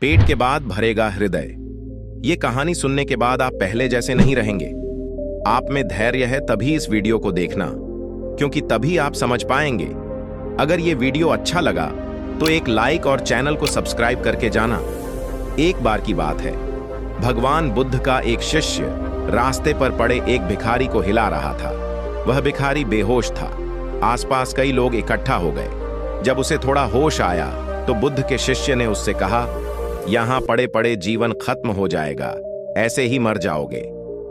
पेट के बाद भरेगा हृदय। ये कहानी सुनने के बाद आप पहले जैसे नहीं रहेंगे। आप में धैर्य है तभी इस वीडियो को देखना, क्योंकि तभी आप समझ पाएंगे। अगर ये वीडियो अच्छा लगा तो एक लाइक और चैनल को सब्सक्राइब करके जाना। एक बार की बात है, भगवान बुद्ध का एक शिष्य रास्ते पर पड़े एक भिखारी को हिला रहा था। वह भिखारी बेहोश था। आसपास कई लोग इकट्ठा हो गए। जब उसे थोड़ा होश आया तो बुद्ध के शिष्य ने उससे कहा, यहां पड़े पड़े जीवन खत्म हो जाएगा, ऐसे ही मर जाओगे।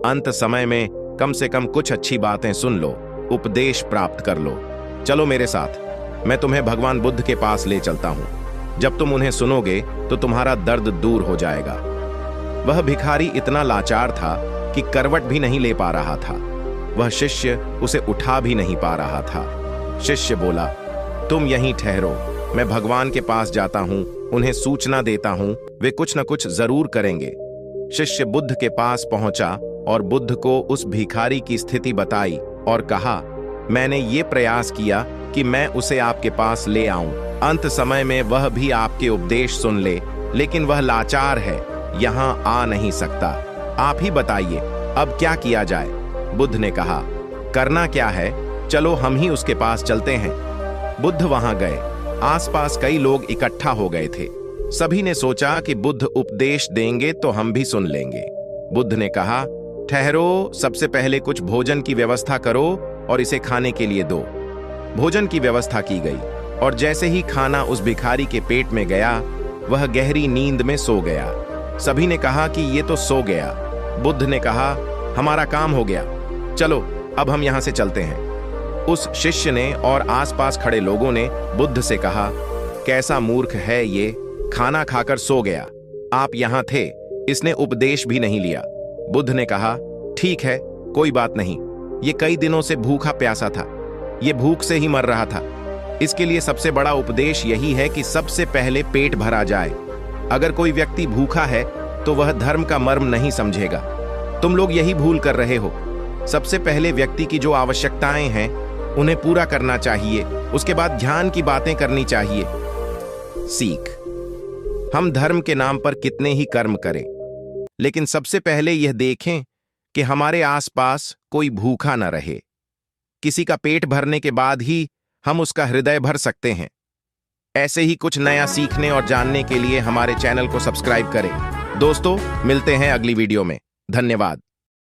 अंत समय में कम से कम कुछ अच्छी बातें सुन लो, उपदेश प्राप्त कर लो। चलो मेरे साथ, मैं तुम्हें भगवान बुद्ध के पास ले चलता हूं। जब तुम उन्हें सुनोगे तो तुम्हारा दर्द दूर हो जाएगा। वह भिखारी इतना लाचार था कि करवट भी नहीं ले पा रहा था। वह शिष्य उसे उठा भी नहीं पा रहा था। शिष्य बोला, तुम यहीं ठहरो, मैं भगवान के पास जाता हूं, उन्हें सूचना देता हूं, वे कुछ न कुछ जरूर करेंगे। शिष्य बुद्ध के पास पहुंचा और बुद्ध को उस भिखारी की स्थिति बताई और कहा, मैंने ये प्रयास किया कि मैं उसे आपके पास ले आऊं, अंत समय में वह भी आपके उपदेश सुन ले, लेकिन वह लाचार है, यहां आ नहीं सकता। आप ही बताइए अब क्या किया जाए। बुद्ध ने कहा, करना क्या है, चलो हम ही उसके पास चलते हैं। बुद्ध वहां गए। आसपास कई लोग इकट्ठा हो गए थे। सभी ने सोचा कि बुद्ध उपदेश देंगे तो हम भी सुन लेंगे। बुद्ध ने कहा, ठहरो, सबसे पहले कुछ भोजन की व्यवस्था करो और इसे खाने के लिए दो। भोजन की व्यवस्था की गई और जैसे ही खाना उस भिखारी के पेट में गया, वह गहरी नींद में सो गया। सभी ने कहा कि ये तो सो गया। बुद्ध ने कहा, हमारा काम हो गया, चलो अब हम यहां से चलते हैं। उस शिष्य ने और आसपास खड़े लोगों ने बुद्ध से कहा, कैसा मूर्ख है ये, खाना खाकर सो गया। आप यहां थे, इसने उपदेश भी नहीं लिया। बुद्ध ने कहा, ठीक है, कोई बात नहीं, ये कई दिनों से भूखा प्यासा था, ये भूख से ही मर रहा था। इसके लिए सबसे बड़ा उपदेश यही है कि सबसे पहले पेट भरा जाए। अगर कोई व्यक्ति भूखा है तो वह धर्म का मर्म नहीं समझेगा। तुम लोग यही भूल कर रहे हो। सबसे पहले व्यक्ति की जो आवश्यकताएं हैं उन्हें पूरा करना चाहिए, उसके बाद ध्यान की बातें करनी चाहिए। सीख, हम धर्म के नाम पर कितने ही कर्म करें, लेकिन सबसे पहले यह देखें कि हमारे आसपास कोई भूखा न रहे। किसी का पेट भरने के बाद ही हम उसका हृदय भर सकते हैं। ऐसे ही कुछ नया सीखने और जानने के लिए हमारे चैनल को सब्सक्राइब करें। दोस्तों, मिलते हैं अगली वीडियो में। धन्यवाद।